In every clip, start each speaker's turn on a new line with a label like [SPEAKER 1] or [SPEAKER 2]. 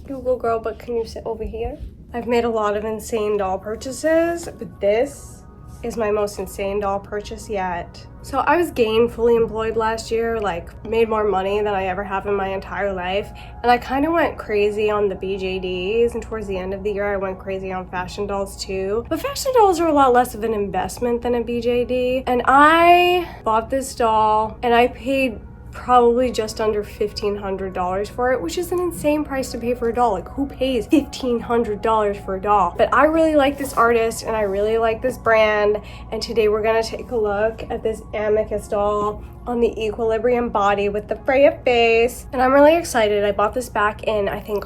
[SPEAKER 1] Google girl, but can you sit over here? I've made a lot of insane doll purchases, but this is my most insane doll purchase yet. So I was gainfully employed last year, like made more money than I ever have in my entire life. And I kind of went crazy on the BJDs, and towards the end of the year, I went crazy on fashion dolls too. But fashion dolls are a lot less of an investment than a BJD. And I bought this doll and I paid probably just under $1,500 for it, which is an insane price to pay for a doll. Like, who pays $1,500 for a doll? But I really like this artist and I really like this brand, and today we're gonna take a look at this Amicus doll on the equilibrium body with the Freya face, and I'm really excited. I bought this back in, I think,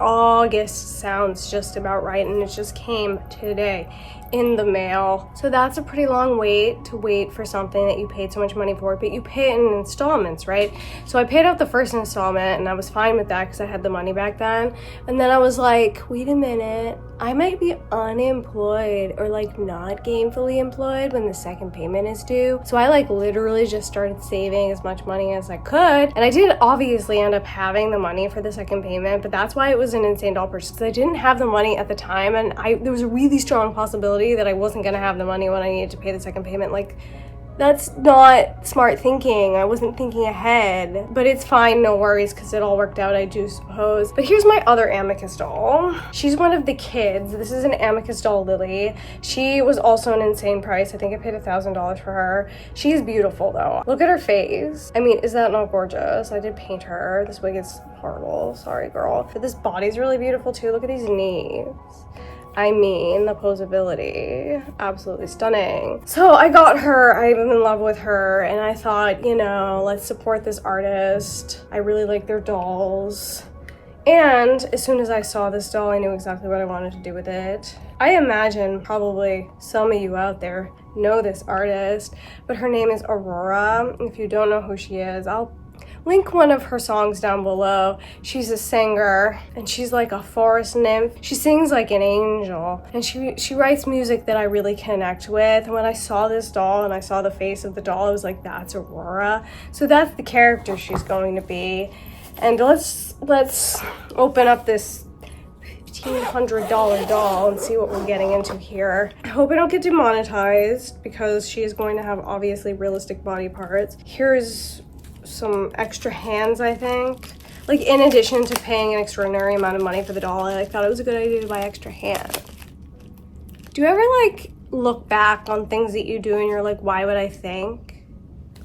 [SPEAKER 1] August sounds just about right, and it just came today in the mail. So that's a pretty long wait to wait for something that you paid so much money for, but you pay it in installments, right? So I paid out the first installment and I was fine with that because I had the money back then. And then I was like, wait a minute, I might be unemployed or like not gainfully employed when the second payment is due. So I like literally just started saving as much money as I could. And I did obviously end up having the money for the second payment, but that's why it was an insane doll purchase, because I didn't have the money at the time, and there was a really strong possibility that I wasn't gonna have the money when I needed to pay the second payment. Like, that's not smart thinking. I wasn't thinking ahead, but it's fine, no worries, because it all worked out, I do suppose. But here's my other Amicus doll. She's one of the kids. This is an Amicus doll Lily. She was also an insane price. I think I paid $1,000 for her. She's beautiful though. Look at her face. I mean, is that not gorgeous? I did paint her. This wig is horrible, sorry girl. But this body's really beautiful too. Look at these knees. I mean, the posability, absolutely stunning. So I got her, I'm in love with her, and I thought, you know, let's support this artist. I really like their dolls. And as soon as I saw this doll, I knew exactly what I wanted to do with it. I imagine probably some of you out there know this artist, but her name is Aurora. If you don't know who she is, I'll link one of her songs down below. She's a singer and she's like a forest nymph. She sings like an angel, and she writes music that I really connect with. And when I saw this doll and I saw the face of the doll, I was like, that's Aurora. So that's the character she's going to be. And let's open up this $1,500 doll and see what we're getting into here. I hope I don't get demonetized because she is going to have obviously realistic body parts. Here's some extra hands, I think. Like, in addition to paying an extraordinary amount of money for the doll, I thought it was a good idea to buy extra hands. Do you ever like look back on things that you do and you're like, why would I think?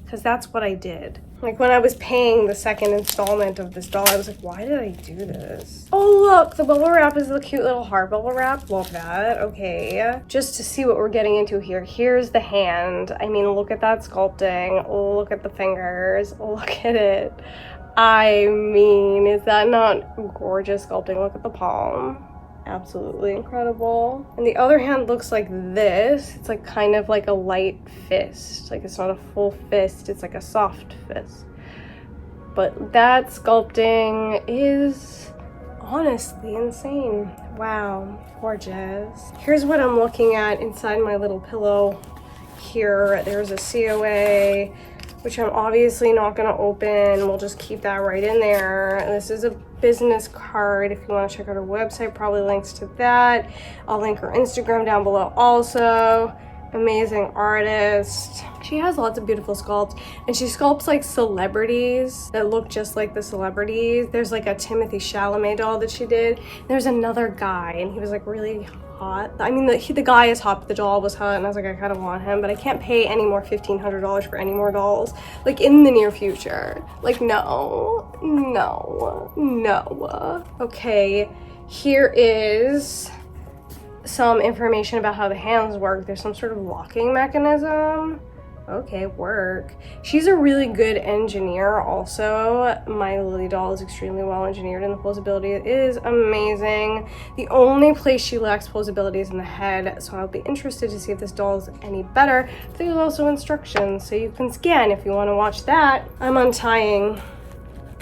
[SPEAKER 1] Because that's what I did. Like, when I was paying the second installment of this doll, I was like, why did I do this? Oh, look, the bubble wrap is the cute little heart bubble wrap. Love that. Okay. Just to see what we're getting into here. Here's the hand. I mean, look at that sculpting. Look at the fingers. Look at it. I mean, is that not gorgeous sculpting? Look at the palm. Absolutely incredible. And the other hand looks like this. It's like kind of like a light fist. Like, it's not a full fist, it's like a soft fist. But that sculpting is honestly insane. Wow, gorgeous. Here's what I'm looking at inside my little pillow here. There's a COA, which I'm obviously not gonna open. We'll just keep that right in there. And this is a business card if you want to check out her website, probably links to that. I'll link her Instagram down below also. Amazing artist. She has lots of beautiful sculpts, and she sculpts like celebrities that look just like the celebrities. There's like a Timothy Chalamet doll that she did. There's another guy, and he was like really hot. I mean, the guy is hot, but the doll was hot, and I was like, I kind of want him, but I can't pay any more $1,500 for any more dolls, like, in the near future. Like, no. Okay, here is some information about how the hands work. There's some sort of locking mechanism. Okay, work. She's a really good engineer also. My Lily doll is extremely well engineered, and the posability is amazing. The only place she lacks posability is in the head, so I'll be interested to see if this doll is any better. There's also instructions, so you can scan if you want to watch that. I'm untying.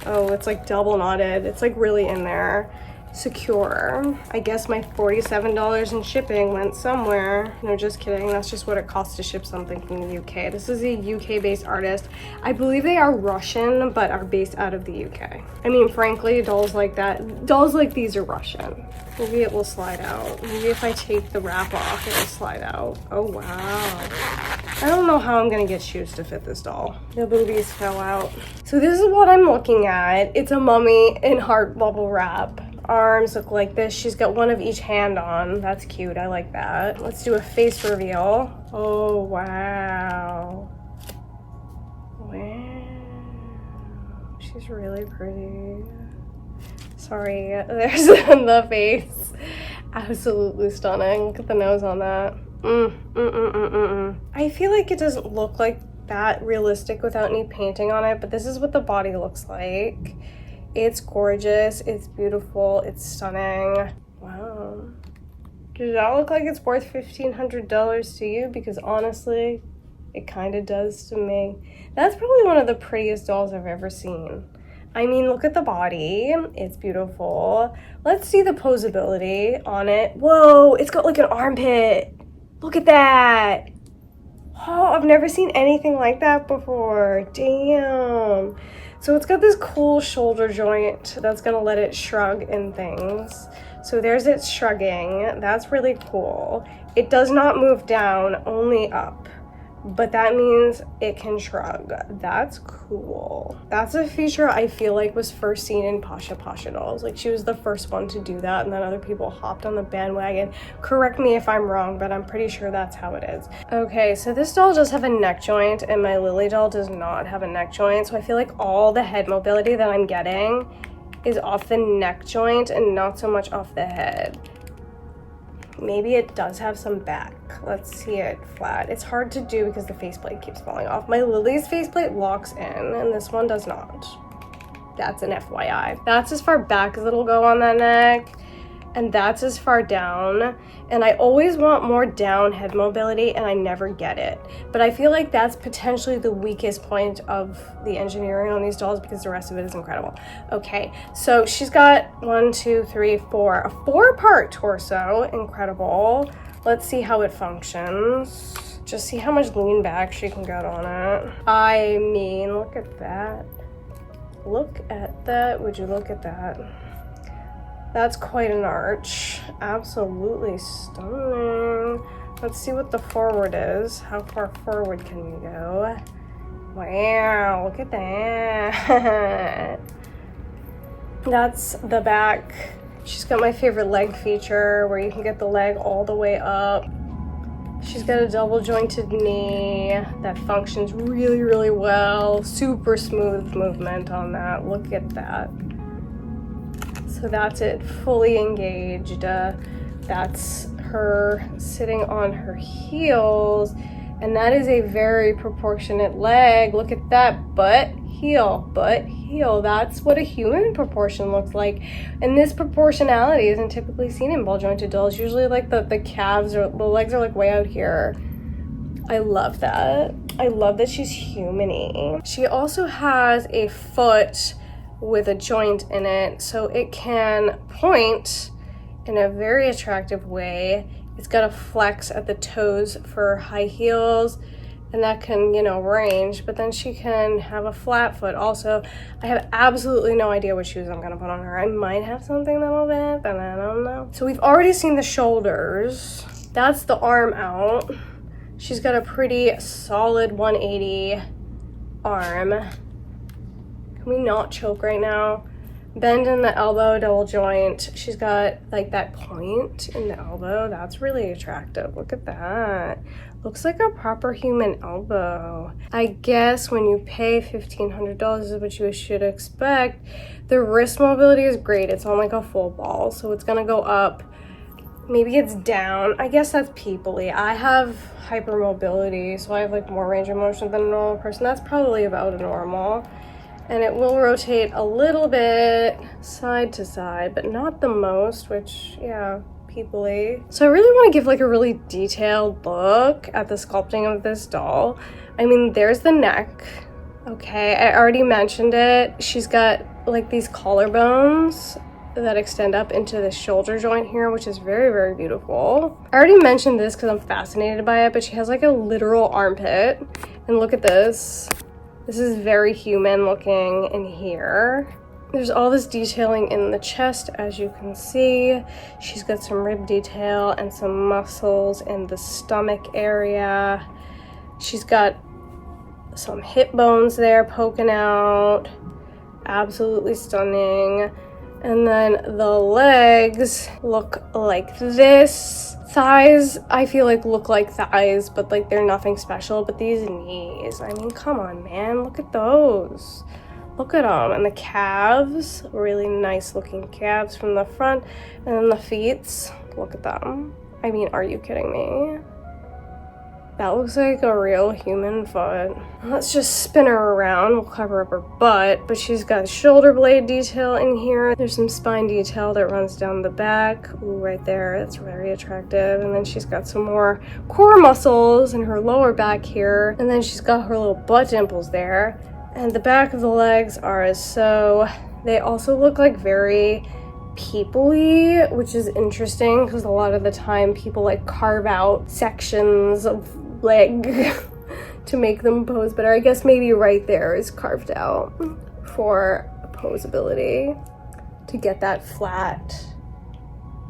[SPEAKER 1] Oh, it's like double knotted. It's like really in there. secure. I guess my $47 in shipping went somewhere. No, just kidding. That's just what it costs to ship something from the UK. This is a UK-based artist. I believe they are Russian, but are based out of the UK. I mean, frankly, dolls like these are Russian. Maybe it will slide out. Maybe if I take the wrap off, it will slide out. Oh, wow. I don't know how I'm gonna get shoes to fit this doll. The boobies fell out. So this is what I'm looking at. It's a mummy in heart bubble wrap. Arms look like this. She's got one of each hand on. That's cute. I like that. Let's do a face reveal. Oh, wow. Wow. She's really pretty. Sorry, there's the face. Absolutely stunning. Look at the nose on that. I feel like it doesn't look like that realistic without any painting on it, but this is what the body looks like. It's gorgeous, it's beautiful, it's stunning. Wow. Does that look like it's worth $1,500 to you? Because honestly, it kind of does to me. That's probably one of the prettiest dolls I've ever seen. I mean, look at the body. It's beautiful. Let's see the posability on it. Whoa, it's got like an armpit. Look at that. Oh, I've never seen anything like that before. Damn. So it's got this cool shoulder joint that's gonna let it shrug and things. So there's it shrugging. That's really cool. It does not move down, only up. But that means it can shrug. That's cool. That's a feature I feel like was first seen in Pasha dolls. Like, she was the first one to do that, and then other people hopped on the bandwagon. Correct me if I'm wrong, but I'm pretty sure that's how it is. Okay, so this doll does have a neck joint, and my Lily doll does not have a neck joint, so I feel like all the head mobility that I'm getting is off the neck joint and not so much off the head. Maybe it does have some back. Let's see it flat. It's hard to do because the faceplate keeps falling off. My Lily's faceplate locks in and this one does not. That's an FYI. That's as far back as it'll go on that neck. And that's as far down. And I always want more down head mobility and I never get it. But I feel like that's potentially the weakest point of the engineering on these dolls because the rest of it is incredible. Okay, so she's got 1, 2, 3, 4, a 4-part torso. Incredible. Let's see how it functions. Just see how much lean back she can get on it. I mean, look at that. Look at that. Would you look at that? That's quite an arch. Absolutely stunning. Let's see what the forward is. How far forward can you go? Wow, look at that. That's the back. She's got my favorite leg feature where you can get the leg all the way up. She's got a double jointed knee that functions really, really well. Super smooth movement on that. Look at that. So that's it, fully engaged. That's her sitting on her heels, and that is a very proportionate leg. Look at that, butt, heel. That's what a human proportion looks like. And this proportionality isn't typically seen in ball jointed dolls. Usually like the calves or the legs are like way out here. I love that. I love that she's human-y. She also has a foot with a joint in it, so it can point in a very attractive way. It's got a flex at the toes for high heels, and that can, you know, range, but then she can have a flat foot also. I have absolutely no idea what shoes I'm gonna put on her. I might have something that'll fit, but I don't know. So we've already seen the shoulders. That's the arm out. She's got a pretty solid 180 arm. Can we not choke right now? Bend in the elbow, double joint. She's got like that point in the elbow. That's really attractive. Look at that. Looks like a proper human elbow. I guess when you pay $1,500 is what you should expect. The wrist mobility is great. It's on like a full ball, so it's gonna go up. Maybe it's down. I guess that's people-y. I have hypermobility, so I have like more range of motion than a normal person. That's probably about a normal. And it will rotate a little bit side to side, but not the most, which, yeah, people-y. So I really want to give like a really detailed look at the sculpting of this doll. I mean, there's the neck. Okay, I already mentioned it. She's got like these collarbones that extend up into the shoulder joint here, which is very, very beautiful. I already mentioned this because I'm fascinated by it, but she has like a literal armpit. And look at this. This is very human looking in here. There's all this detailing in the chest, as you can see. She's got some rib detail and some muscles in the stomach area. She's got some hip bones there poking out. Absolutely stunning. And then the legs look like this. Thighs, I feel like look like thighs, but like they're nothing special. But these knees, I mean, come on, man, look at those. Look at them. And the calves, really nice looking calves from the front. And then the feet, look at them. I mean, are you kidding me? That looks like a real human foot. Let's just spin her around. We'll cover up her butt, but she's got shoulder blade detail in here. There's some spine detail that runs down the back. Ooh, right there. That's very attractive. And then she's got some more core muscles in her lower back here. And then she's got her little butt dimples there. And the back of the legs are as so. They also look like very people-y, which is interesting because a lot of the time people like carve out sections of leg to make them pose better. I guess maybe right there is carved out for posability to get that flat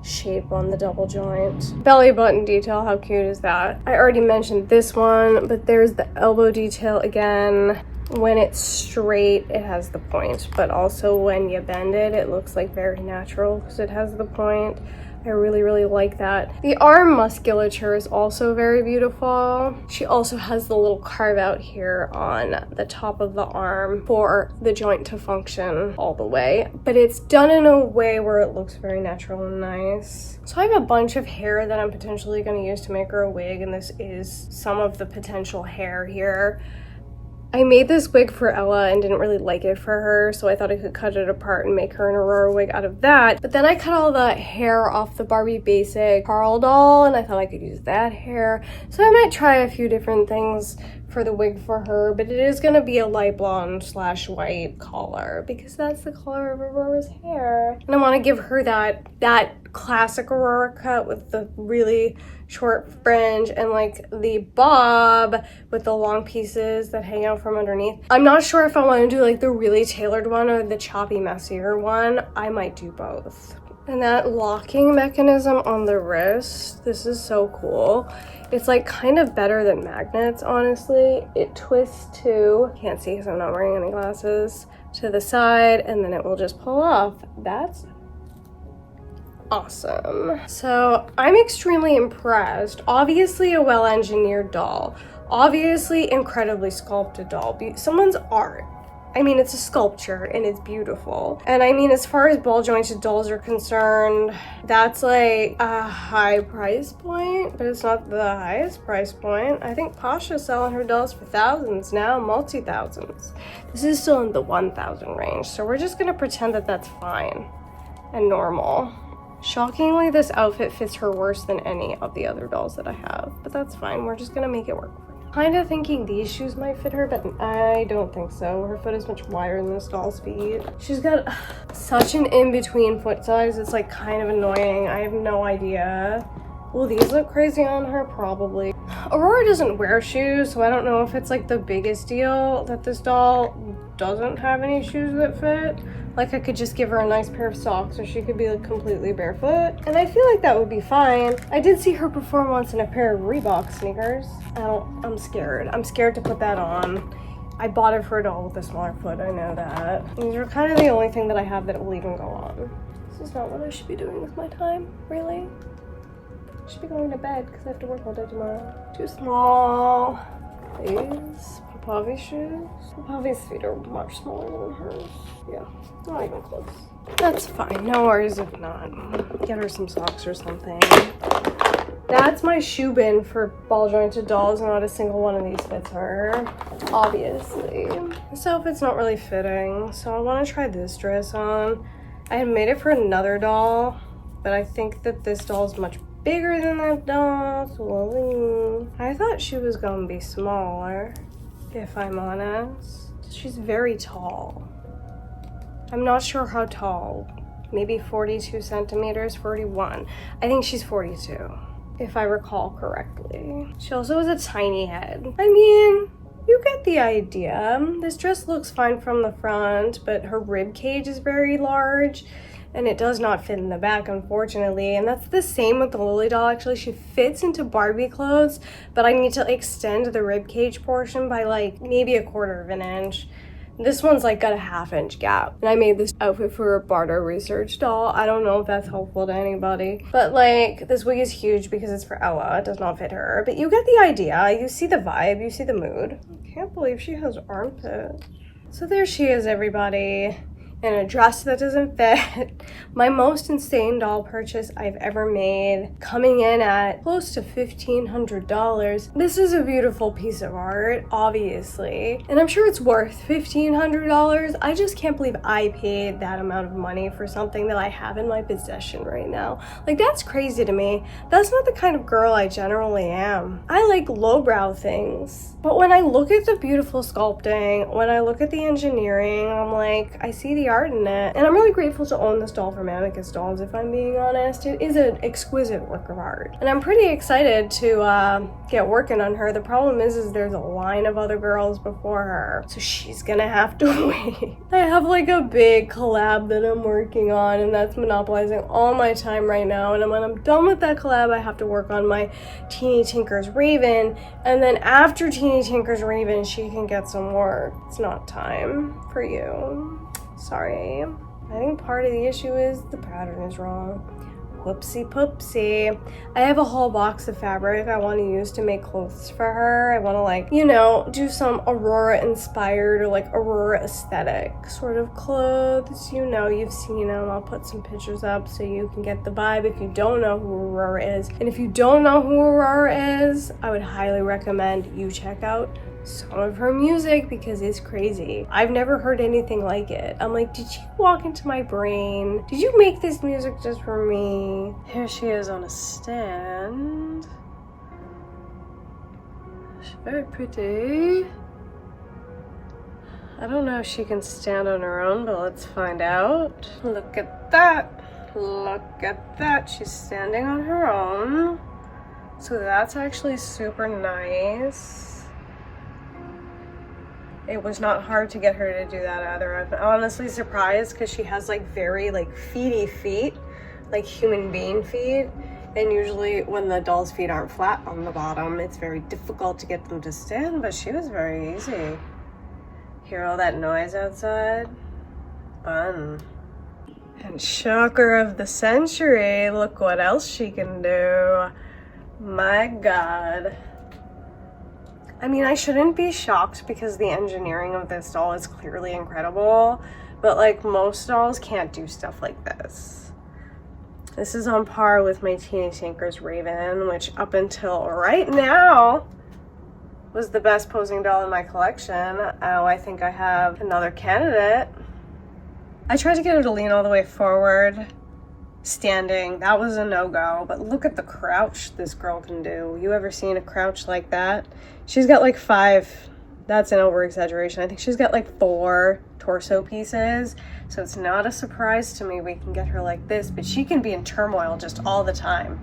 [SPEAKER 1] shape on the double joint. Belly button detail, how cute is that? I already mentioned this one, but there's the elbow detail again. When it's straight, it has the point, but also when you bend it, it looks like very natural because it has the point. I really, really like that. The arm musculature is also very beautiful. She also has the little carve out here on the top of the arm for the joint to function all the way, but it's done in a way where it looks very natural and nice. So I have a bunch of hair that I'm potentially going to use to make her a wig, and this is some of the potential hair here. I made this wig for Ella and didn't really like it for her, so I thought I could cut it apart and make her an Aurora wig out of that. But then I cut all the hair off the Barbie Basic Carl doll, and I thought I could use that hair. So I might try a few different things for the wig for her, but it is going to be a light blonde / white color because that's the color of Aurora's hair. And I want to give her that classic Aurora cut with the really short fringe and like the bob with the long pieces that hang out from underneath. I'm not sure if I want to do like the really tailored one or the choppy, messier one. I might do both. And that locking mechanism on the wrist, this is so cool. It's like kind of better than magnets, honestly. It twists to, can't see because I'm not wearing any glasses, to the side, and then it will just pull off. That's awesome. So I'm extremely impressed. Obviously a well-engineered doll. Obviously incredibly sculpted doll. Someone's art. I mean, it's a sculpture and it's beautiful. And I mean, as far as ball jointed dolls are concerned, that's like a high price point, but it's not the highest price point. I think Pasha's selling her dolls for thousands now, multi-thousands. This is still in the 1,000 range, so we're just gonna pretend that that's fine and normal. Shockingly, this outfit fits her worse than any of the other dolls that I have, but that's fine. We're just gonna make it work. Kind of thinking these shoes might fit her, but I don't think so. Her foot is much wider than this doll's feet. She's got such an in-between foot size. It's like kind of annoying. I have no idea. Will these look crazy on her? Probably. Aurora doesn't wear shoes, so I don't know if it's like the biggest deal that this doll doesn't have any shoes that fit. Like I could just give her a nice pair of socks or she could be like completely barefoot. And I feel like that would be fine. I did see her perform once in a pair of Reebok sneakers. I'm scared. I'm scared to put that on. I bought it for a doll with a smaller foot, I know that. These are kind of the only thing that I have that will even go on. This is not what I should be doing with my time, really. I should be going to bed because I have to work all day tomorrow. Too small. These Papavi's shoes. Papavi's feet are much smaller than hers. Yeah, not even close. That's fine. No worries if not. Get her some socks or something. That's my shoe bin for ball jointed dolls. Not a single one of these fits her, obviously. This outfit's not really fitting, so I want to try this dress on. I had made it for another doll, but I think that this doll is much bigger than that doll, so I thought she was gonna be smaller, if I'm honest. She's very tall. I'm not sure how tall maybe 42 centimeters, 41. I think she's 42, if I recall correctly. She also has a tiny head. I mean, you get the idea. This dress looks fine from the front, but her rib cage is very large and it does not fit in the back, unfortunately. And that's the same with the Lily doll. Actually, she fits into Barbie clothes, but I need to extend the rib cage portion by like maybe 1/4 of an inch. This one's like got a 1/2 inch gap. And I made this outfit for a barter research doll. I don't know if that's helpful to anybody, but like this wig is huge because it's for Ella. It does not fit her, but you get the idea. You see the vibe, you see the mood. I can't believe she has armpit. So there she is, everybody, in a dress that doesn't fit. My most insane doll purchase I've ever made, coming in at close to $1,500. This is a beautiful piece of art, obviously, and I'm sure it's worth $1,500. I just can't believe I paid that amount of money for something that I have in my possession right now. Like, that's crazy to me. That's not the kind of girl I generally am. I like lowbrow things, but when I look at the beautiful sculpting, when I look at the engineering, I'm like, I see the art in it. And I'm really grateful to own this doll from Amicus Dolls, if I'm being honest. It is an exquisite work of art. And I'm pretty excited to get working on her. The problem is there's a line of other girls before her, so she's gonna have to wait. I have like a big collab that I'm working on, and that's monopolizing all my time right now. And when I'm done with that collab, I have to work on my Teeny Tinker's Raven. And then after Teeny Tinker's Raven, she can get some work. It's not time for you. Sorry. I think part of the issue is the pattern is wrong. Whoopsie poopsie. I have a whole box of fabric I want to use to make clothes for her. I want to, like, you know, do some Aurora inspired or like Aurora aesthetic sort of clothes. You know, you've seen them. I'll put some pictures up so you can get the vibe if you don't know who Aurora is. And if you don't know who Aurora is, I would highly recommend you check out some of her music because it's crazy. I've never heard anything like it. I'm like, did you walk into my brain? Did you make this music just for me? Here she is on a stand. She's very pretty. I don't know if she can stand on her own, but let's find out. Look at that. Look at that. She's standing on her own. So that's actually super nice. It was not hard to get her to do that either. I'm honestly surprised because she has like very like feety feet, like human being feet. And usually when the doll's feet aren't flat on the bottom, it's very difficult to get them to stand, but she was very easy. Hear all that noise outside? Fun. And shocker of the century, look what else she can do. My God. I mean, I shouldn't be shocked because the engineering of this doll is clearly incredible, but like most dolls can't do stuff like this. This is on par with my Teeny Tinker's Raven, which up until right now was the best posing doll in my collection. Oh, I think I have another candidate. I tried to get her to lean all the way forward. Standing, that was a no-go, but look at the crouch this girl can do. You ever seen a crouch like that? She's got like 5, that's an over-exaggeration. I think she's got like 4 torso pieces, so it's not a surprise to me we can get her like this, but she can be in turmoil just all the time.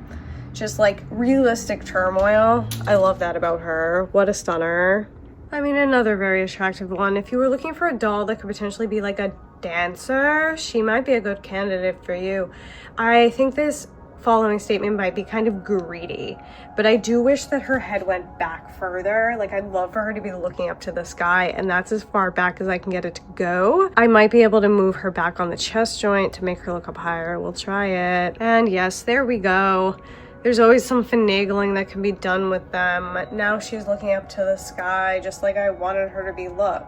[SPEAKER 1] Just like realistic turmoil. I love that about her. What a stunner. I mean, another very attractive one. If you were looking for a doll that could potentially be like a dancer, she might be a good candidate for you. I think this following statement might be kind of greedy, but I do wish that her head went back further. Like, I'd love for her to be looking up to the sky, and that's as far back as I can get it to go. I might be able to move her back on the chest joint to make her look up higher. We'll try it. And yes, there we go. There's always some finagling that can be done with them. Now she's looking up to the sky just like I wanted her to be. Look.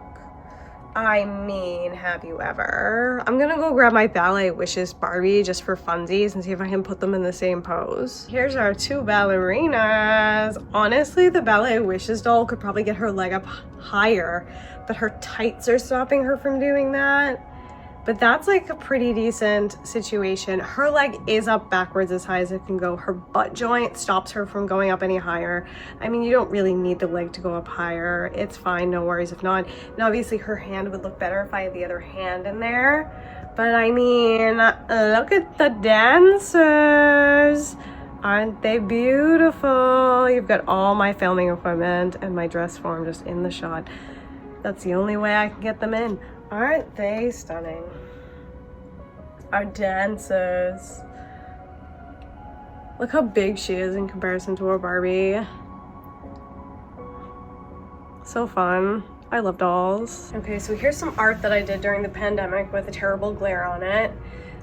[SPEAKER 1] I mean, have you ever? I'm gonna go grab my Ballet Wishes Barbie just for funsies and see if I can put them in the same pose. Here's our 2 ballerinas. Honestly, the Ballet Wishes doll could probably get her leg up higher, but her tights are stopping her from doing that. But that's like a pretty decent situation. Her leg is up backwards as high as it can go. Her butt joint stops her from going up any higher. I mean, you don't really need the leg to go up higher. It's fine, no worries if not. And obviously her hand would look better if I had the other hand in there. But I mean, look at the dancers. Aren't they beautiful? You've got all my filming equipment and my dress form just in the shot. That's the only way I can get them in. Aren't they stunning? Our dancers. Look how big she is in comparison to our Barbie. So fun. I love dolls. Okay, so here's some art that I did during the pandemic with a terrible glare on it.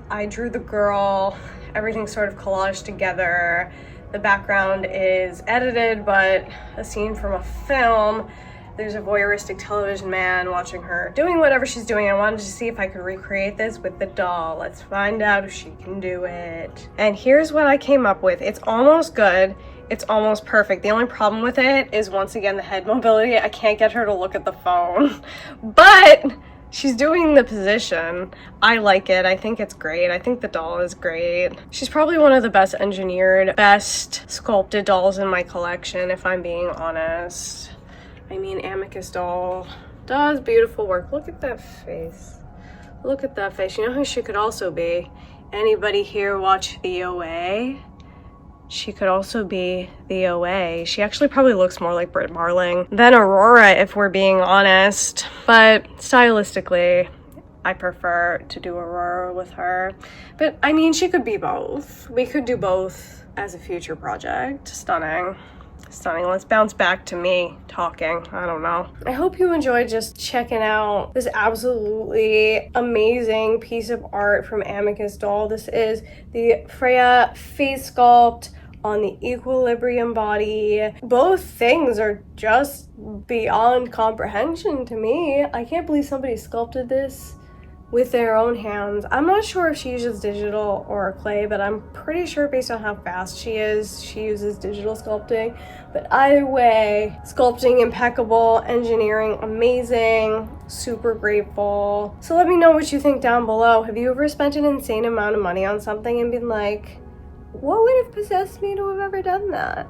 [SPEAKER 1] I drew the girl, everything's sort of collaged together. The background is edited, but a scene from a film. There's a voyeuristic television man watching her doing whatever she's doing. I wanted to see if I could recreate this with the doll. Let's find out if she can do it. And here's what I came up with. It's almost good. It's almost perfect. The only problem with it is, once again, the head mobility. I can't get her to look at the phone. But she's doing the position. I like it. I think it's great. I think the doll is great. She's probably one of the best engineered, best sculpted dolls in my collection, if I'm being honest. I mean, Amicus Doll does beautiful work. Look at that face. Look at that face. You know who she could also be? Anybody here watch the OA? She could also be the OA. She actually probably looks more like Britt Marling than Aurora, if we're being honest. But stylistically, I prefer to do Aurora with her. But I mean, she could be both. We could do both as a future project. Stunning. Stunning. Let's bounce back to me talking. I don't know. I hope you enjoyed just checking out this absolutely amazing piece of art from Amicus Doll. This is the Freya face sculpt on the equilibrium body. Both things are just beyond comprehension to me. I can't believe somebody sculpted this with their own hands. I'm not sure if she uses digital or clay, but I'm pretty sure based on how fast she is, she uses digital sculpting. But either way, sculpting impeccable, engineering amazing, super grateful. So let me know what you think down below. Have you ever spent an insane amount of money on something and been like, what would have possessed me to have ever done that?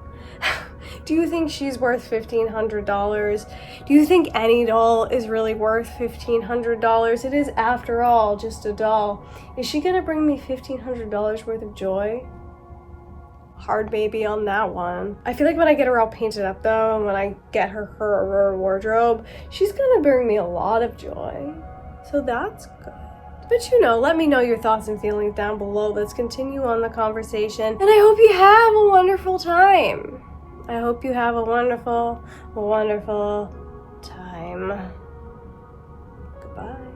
[SPEAKER 1] Do you think she's worth $1,500? Do you think any doll is really worth $1,500? It is, after all, just a doll. Is she gonna bring me $1,500 worth of joy? Hard baby on that one. I feel like when I get her all painted up though, and when I get her Aurora wardrobe, she's gonna bring me a lot of joy. So that's good. But you know, let me know your thoughts and feelings down below. Let's continue on the conversation. And I hope you have a wonderful time. I hope you have a wonderful, wonderful time. Goodbye.